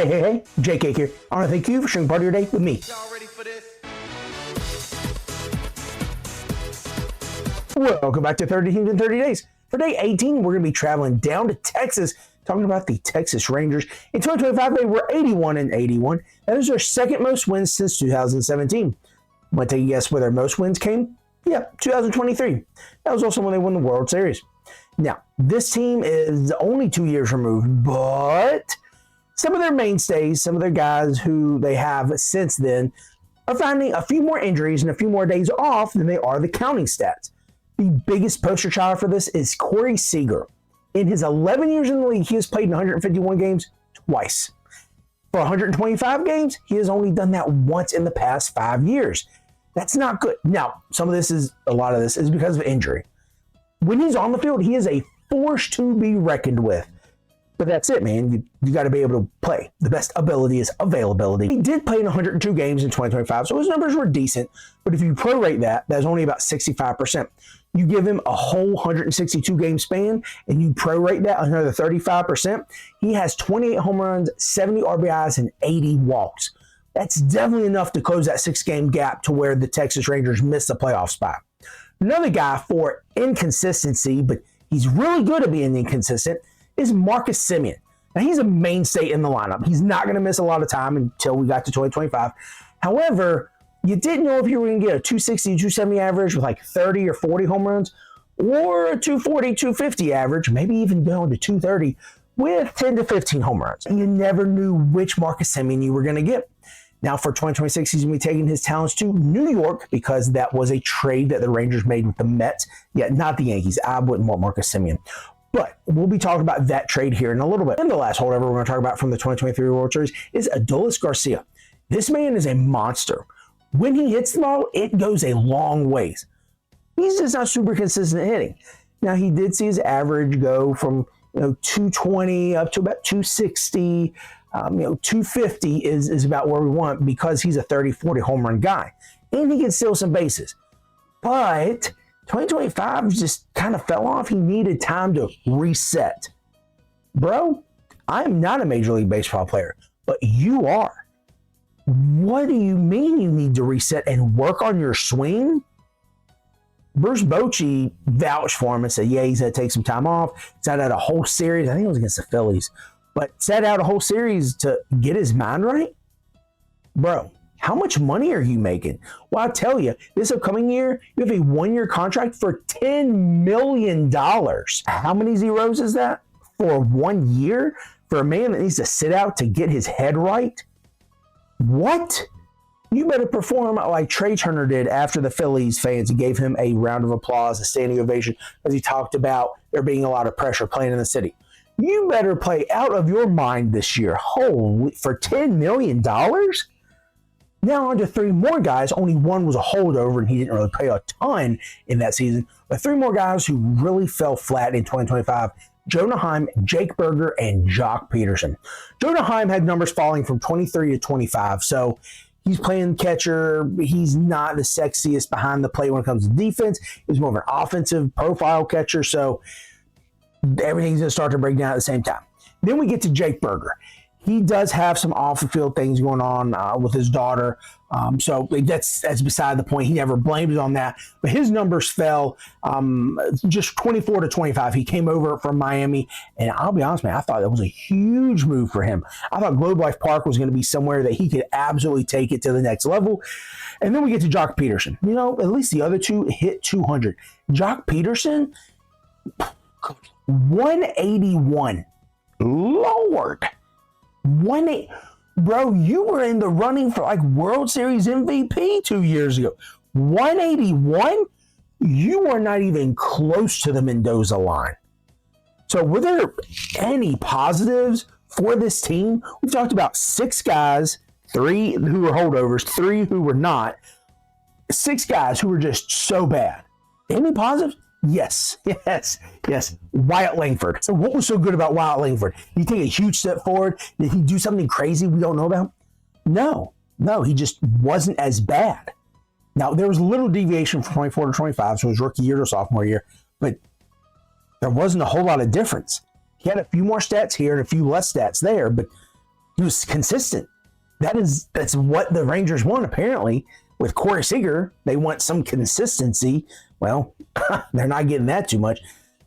Hey, JK here. I want to thank you for sharing part of your day with me. Y'all ready for this? Welcome back to 30 Teams in 30 Days. For day 18, we're going to be traveling down to Texas, talking about the Texas Rangers. In 2025, they were 81-81. That is their second most wins since 2017. Want to take a guess where their most wins came? Yeah, 2023. That was also when they won the World Series. Now, this team is only 2 years removed, but some of their mainstays, some of their guys who they have since then, are finding a few more injuries and a few more days off than they are the counting stats. The biggest poster child for this is Corey Seager. In his 11 years in the league, he has played in 151 games twice. For 125 games, he has only done that once in the past 5 years. That's not good. Now, a lot of this is because of injury. When he's on the field, he is a force to be reckoned with. But that's it, man. You got to be able to play. The best ability is availability. He did play in 102 games in 2025, so his numbers were decent. But if you prorate that, that's only about 65%. You give him a whole 162 game span, and you prorate that another 35%. He has 28 home runs, 70 RBIs, and 80 walks. That's definitely enough to close that 6-game gap to where the Texas Rangers missed the playoff spot. Another guy for inconsistency, but he's really good at being inconsistent, is Marcus Semien. Now, he's a mainstay in the lineup. He's not going to miss a lot of time until we got to 2025. However, you didn't know if you were going to get a 260, 270 average with like 30 or 40 home runs, or a 240, 250 average, maybe even going to 230 with 10 to 15 home runs. And you never knew which Marcus Semien you were going to get. Now, for 2026, he's going to be taking his talents to New York because that was a trade that the Rangers made with the Mets, yet not the Yankees. I wouldn't want Marcus Semien. But we'll be talking about that trade here in a little bit. And the last holdover we're going to talk about from the 2023 World Series is Adolis Garcia. This man is a monster. When he hits the ball, it goes a long ways. He's just not super consistent at hitting. Now, he did see his average go from 220 up to about 260. 250 is about where we want because he's a 30, 40 home run guy. And he can steal some bases. But 2025 just kind of fell off. He needed time to reset. Bro, I am not a Major League Baseball player, but you are. What do you mean you need to reset and work on your swing? Bruce Bochy vouched for him and said, yeah, he's going to take some time off. Sat out a whole series. I think it was against the Phillies. But sat out a whole series to get his mind right? Bro, how much money are you making? Well, I tell you, this upcoming year, you have a 1-year contract for $10 million. How many zeros is that for 1 year? For a man that needs to sit out to get his head right? What? You better perform like Trey Turner did after the Phillies fans gave him a round of applause, a standing ovation, as he talked about there being a lot of pressure playing in the city. You better play out of your mind this year. Holy, for $10 million? Now on to 3 more guys. Only one was a holdover, and he didn't really play a ton in that season. But 3 more guys who really fell flat in 2025. Jonah Heim, Jake Berger, and Jock Peterson. Jonah Heim had numbers falling from 23 to 25, so he's playing catcher. He's not the sexiest behind the plate when it comes to defense. He's more of an offensive profile catcher, so everything's going to start to break down at the same time. Then we get to Jake Berger. He does have some off-the-field things going on with his daughter, so that's beside the point. He never blamed it on that, but his numbers fell just 24 to 25. He came over from Miami, and I'll be honest, man, I thought that was a huge move for him. I thought Globe Life Park was going to be somewhere that he could absolutely take it to the next level. And then we get to Jock Peterson. At least the other 2 hit 200. Jock Peterson, 181. Lord. 180. Bro, you were in the running for like World Series MVP 2 years ago. 181? You are not even close to the Mendoza line. So were there any positives for this team? We've talked about 6 guys, 3 who were holdovers, 3 who were not. 6 guys who were just so bad. Any positives? Yes. Wyatt Langford. So what was so good about Wyatt Langford? Did he take a huge step forward? Did he do something crazy we don't know about? No, he just wasn't as bad. Now, there was a little deviation from 24 to 25, so his rookie year to sophomore year, but there wasn't a whole lot of difference. He had a few more stats here and a few less stats there, but He was consistent. That's what the Rangers want, apparently. With Corey Seager, they want some consistency. Well, they're not getting that too much.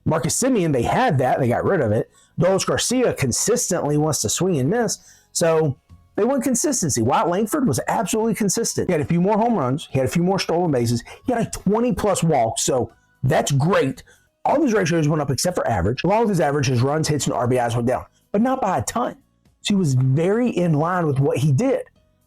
Marcus Semien, they had that. They got rid of it. Dolis Garcia consistently wants to swing and miss. So they want consistency. Wyatt Langford was absolutely consistent. He had a few more home runs. He had a few more stolen bases. He had a 20-plus walks. So that's great. All of his ratios went up except for average. Along with his average, his runs, hits, and RBIs went down. But not by a ton. So he was very in line with what he did.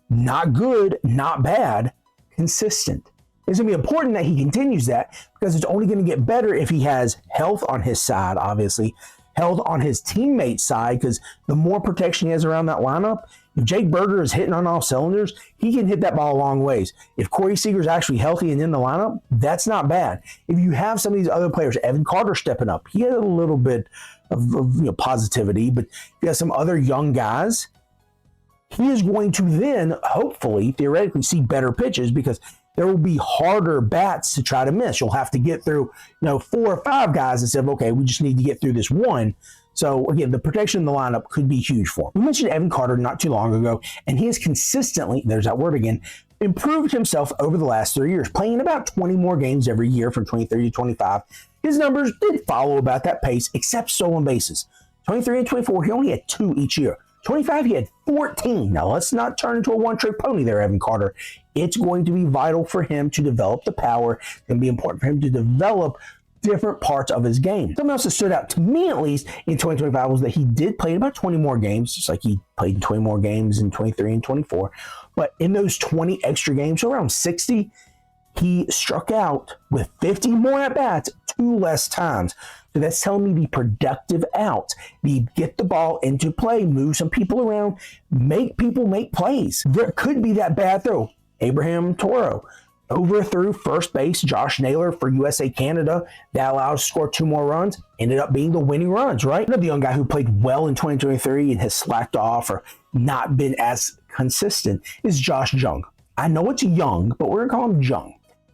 Not good, not bad, consistent. It's going to be important that he continues that because it's only going to get better if he has health on his side, obviously, health on his teammate's side, because the more protection he has around that lineup, if Jake Berger is hitting on all cylinders, he can hit that ball a long ways. If Corey Seager is actually healthy and in the lineup, that's not bad. If you have some of these other players, Evan Carter stepping up, he had a little bit of positivity, but if you have some other young guys, he is going to then, hopefully, theoretically, see better pitches because there will be harder bats to try to miss. You'll have to get through, 4 or 5 guys instead of, okay, we just need to get through this one. So, again, the protection in the lineup could be huge for him. We mentioned Evan Carter not too long ago, and he has consistently, there's that word again, improved himself over the last 3 years, playing about 20 more games every year from 23 to 25. His numbers did follow about that pace, except stolen bases. 23 and 24, he only had 2 each year. 25, he had 14. Now, let's not turn into a one-trick pony there, Evan Carter. It's going to be vital for him to develop the power. It's going to be important for him to develop different parts of his game. Something else that stood out to me, at least, in 2025 was that he did play about 20 more games, just like he played in 20 more games in 23 and 24. But in those 20 extra games, so around 60, he struck out with 50 more at-bats 2 less times. So that's telling me the productive outs, the get the ball into play, move some people around, make people make plays. There could be that bad throw. Abraham Toro overthrew first base Josh Naylor for USA Canada. That allowed us to score 2 more runs. Ended up being the winning runs, right? Another young guy who played well in 2023 and has slacked off or not been as consistent is Josh Jung. I know it's young, but we're going to call him Jung.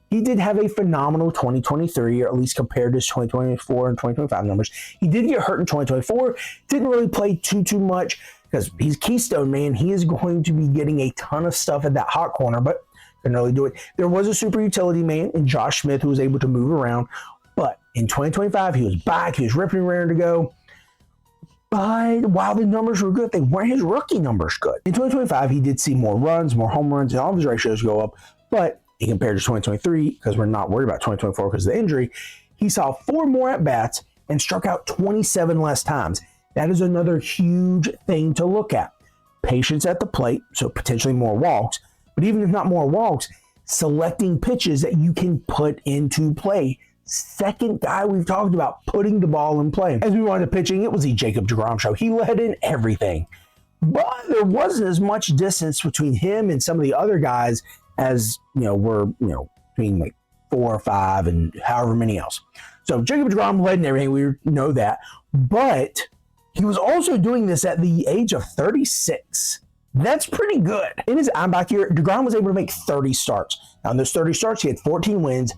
He did have a phenomenal 2023, or at least compared to his 2024 and 2025 numbers. He did get hurt in 2024, didn't really play too much because he's Keystone, man. He is going to be getting a ton of stuff at that hot corner, but couldn't really do it. There was a super utility man in Josh Smith who was able to move around, but in 2025, he was back. He was ripping and raring to go. But while the numbers were good, they weren't his rookie numbers good. In 2025, he did see more runs, more home runs, and all of his ratios go up, but compared to 2023, because we're not worried about 2024 because of the injury, he saw 4 more at-bats and struck out 27 less times. That is another huge thing to look at. Patience at the plate, so potentially more walks, but even if not more walks, selecting pitches that you can put into play. Second guy we've talked about putting the ball in play. As we wanted to pitching, it was the Jacob deGrom show. He led in everything, but there wasn't as much distance between him and some of the other guys as, were, between like 4 or 5 and however many else. So Jacob deGrom led in everything. We know that. But he was also doing this at the age of 36. That's pretty good. In his back year, deGrom was able to make 30 starts. Now, in those 30 starts, he had 14 wins,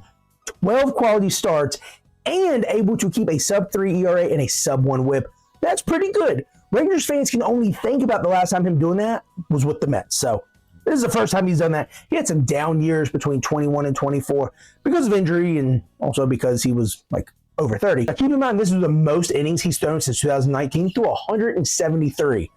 12 quality starts, and able to keep a sub-3 ERA and a sub-1 whip. That's pretty good. Rangers fans can only think about the last time him doing that was with the Mets. So this is the first time he's done that. He had some down years between 21 and 24 because of injury and also because he was like over 30. Now, keep in mind, this is the most innings he's thrown since 2019 through 173.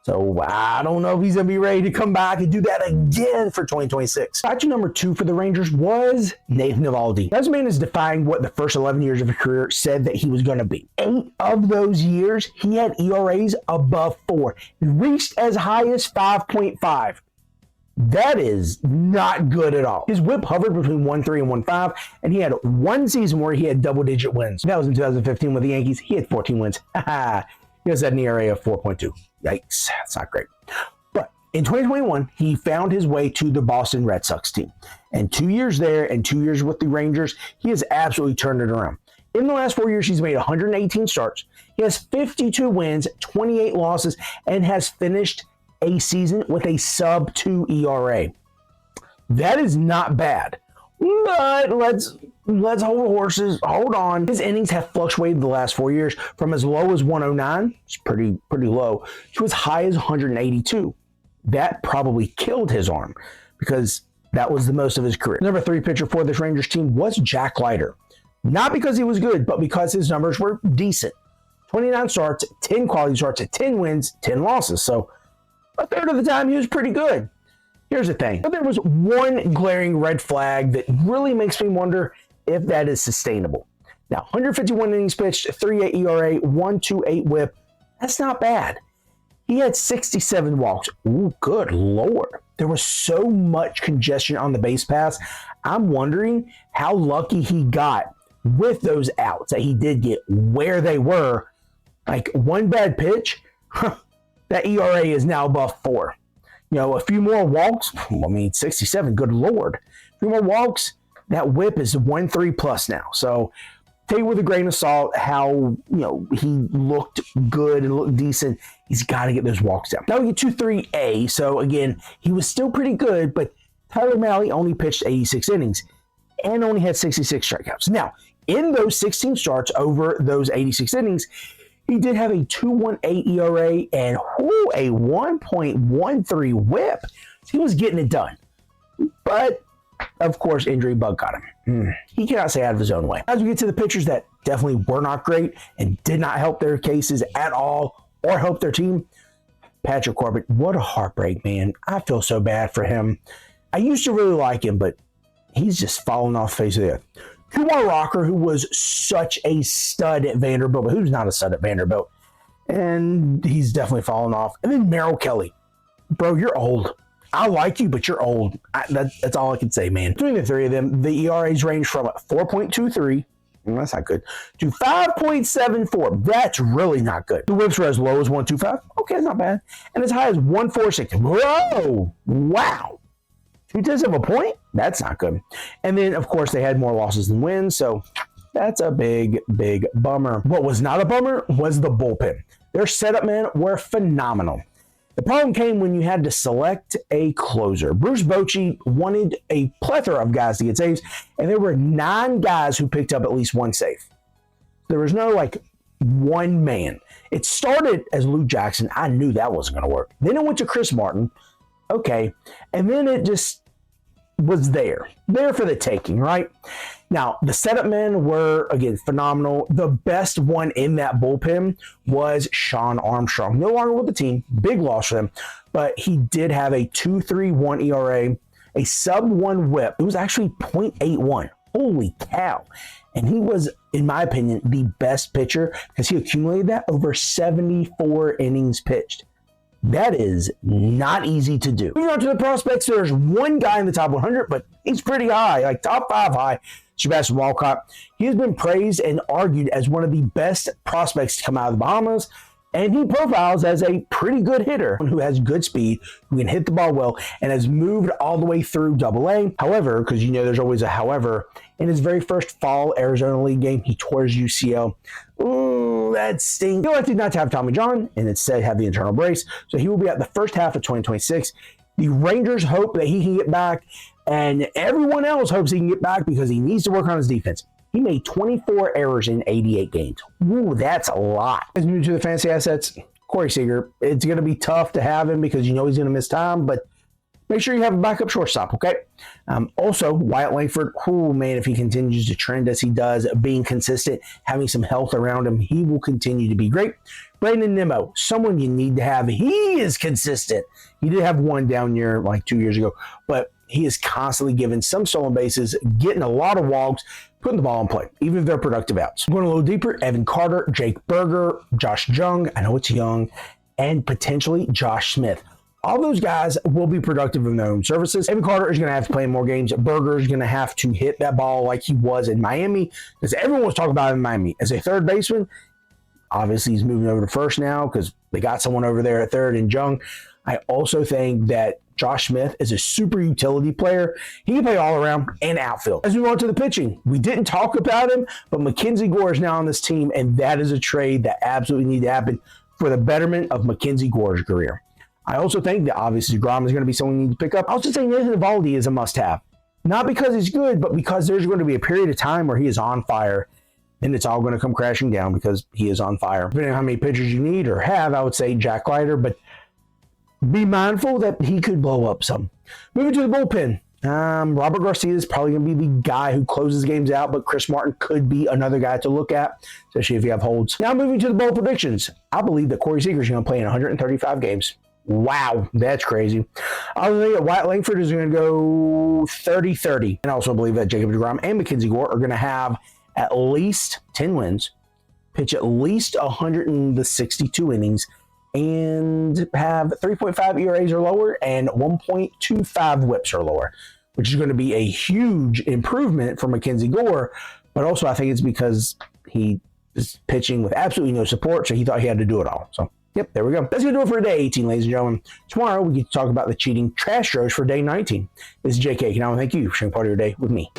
So I don't know if he's going to be ready to come back and do that again for 2026. Factor number 2 for the Rangers was Nathan Eovaldi. This man is defying what the first 11 years of his career said that he was going to be. 8 of those years, he had ERAs above 4. He reached as high as 5.5. That is not good at all. His whip hovered between 1.3 and 1.5, and he had one season where he had double-digit wins. That was in 2015 with the Yankees. He had 14 wins. He has an ERA of 4.2. Yikes, that's not great. But in 2021, he found his way to the Boston Red Sox team. And 2 years there and 2 years with the Rangers, he has absolutely turned it around. In the last 4 years, he's made 118 starts. He has 52 wins, 28 losses, and has finished a season with a sub-2 ERA. That is not bad. But let's hold horses. Hold on. His innings have fluctuated the last 4 years from as low as 109, it's pretty low, to as high as 182. That probably killed his arm because that was the most of his career. Number 3 pitcher for this Rangers team was Jack Leiter. Not because he was good, but because his numbers were decent. 29 starts, 10 quality starts, 10 wins, 10 losses. So a third of the time he was pretty good. Here's the thing. But there was one glaring red flag that really makes me wonder if that is sustainable. Now, 151 innings pitched, 3.8 ERA, 1.28 whip. That's not bad. He had 67 walks. Ooh, good Lord. There was so much congestion on the base paths. I'm wondering how lucky he got with those outs that he did get where they were. Like one bad pitch, that ERA is now above 4. You know, a few more walks, 67, good Lord. A few more walks, that whip is 1.3 plus now. So take it with a grain of salt how, he looked good and looked decent. He's got to get those walks down. Now we get 2-3A. So again, he was still pretty good, but Tyler Mahle only pitched 86 innings and only had 66 strikeouts. Now, in those 16 starts over those 86 innings, he did have a 2.18 ERA and a 1.13 whip. He was getting it done. But, of course, injury bug got him. He cannot stay out of his own way. As we get to the pitchers that definitely were not great and did not help their cases at all or help their team, Patrick Corbin, what a heartbreak, man. I feel so bad for him. I used to really like him, but he's just fallen off the face of the earth. Kumar Rocker, who was such a stud at Vanderbilt, but who's not a stud at Vanderbilt, and he's definitely fallen off. And then Merrill Kelly. Bro, you're old. I like you, but you're old. That's all I can say, man. Between the three of them, the ERAs range from 4.23, that's not good, to 5.74. That's really not good. The whips were as low as 1.25. Okay, that's not bad. And as high as 1.46. Whoa! Wow! 2/10 of a point? That's not good. And then, of course, they had more losses than wins, so that's a big, big bummer. What was not a bummer was the bullpen. Their setup men were phenomenal. The problem came when you had to select a closer. Bruce Bochy wanted a plethora of guys to get saves, and there were 9 guys who picked up at least one save. There was no, one man. It started as Luke Jackson. I knew that wasn't going to work. Then it went to Chris Martin. Okay. And then it just was there for the taking, right? Now, the setup men were, again, phenomenal. The best one in that bullpen was Sean Armstrong. No longer with the team. Big loss for them. But he did have a 2.31 ERA, a sub-1 whip. It was actually 0.81. Holy cow. And he was, in my opinion, the best pitcher because he accumulated that over 74 innings pitched. That is not easy to do. Moving on to the prospects, there's one guy in the top 100, but he's pretty high, like top 5 high, Sebastian Walcott. He has been praised and argued as one of the best prospects to come out of the Bahamas, and he profiles as a pretty good hitter who has good speed, who can hit the ball well, and has moved all the way through Double-A. However, because there's always a however, in his very first fall Arizona League game, he tore his UCL. Ooh, that stinks. He elected not to have Tommy John and instead have the internal brace, so he will be at the first half of 2026. The Rangers hope that he can get back, and everyone else hopes he can get back because he needs to work on his defense. He made 24 errors in 88 games. Ooh, that's a lot. As new to the fantasy assets, Corey Seager. It's going to be tough to have him because he's going to miss time, but make sure you have a backup shortstop, okay? Also, Wyatt Langford, man, if he continues to trend as he does, being consistent, having some health around him, he will continue to be great. Brandon Nimmo, someone you need to have. He is consistent. He did have one down year 2 years ago, but he is constantly giving some stolen bases, getting a lot of walks, putting the ball in play, even if they're productive outs. Going a little deeper, Evan Carter, Jake Berger, Josh Jung, I know it's young, and potentially Josh Smith. All those guys will be productive in their own services. Evan Carter is going to have to play more games. Berger is going to have to hit that ball like he was in Miami, because everyone was talking about him in Miami. As a third baseman, obviously he's moving over to first now because they got someone over there at third in Jung. I also think that Josh Smith is a super utility player. He can play all around and outfield. As we move on to the pitching, we didn't talk about him, but Mackenzie Gore is now on this team, and that is a trade that absolutely needs to happen for the betterment of Mackenzie Gore's career. I also think that obviously Grom is going to be someone you need to pick up. I also think Nathan Eovaldi is a must-have. Not because he's good, but because there's going to be a period of time where he is on fire. And it's all going to come crashing down because he is on fire. Depending on how many pitchers you need or have, I would say Jack Leiter, but be mindful that he could blow up some. Moving to the bullpen. Robert Garcia is probably going to be the guy who closes games out, but Chris Martin could be another guy to look at, especially if you have holds. Now moving to the bowl predictions. I believe that Corey Seager is going to play in 135 games. Wow, that's crazy. I think that Wyatt Langford is going to go 30-30. And I also believe that Jacob deGrom and Mackenzie Gore are going to have at least 10 wins, pitch at least 162 innings, and have 3.5 ERAs or lower and 1.25 whips or lower, which is going to be a huge improvement for Mackenzie Gore. But also I think it's because he is pitching with absolutely no support, so he thought he had to do it all. So, yep, there we go. That's going to do it for day 18, ladies and gentlemen. Tomorrow we get to talk about the cheating trash throws for day 19. This is JK, and I want to thank you for sharing part of your day with me.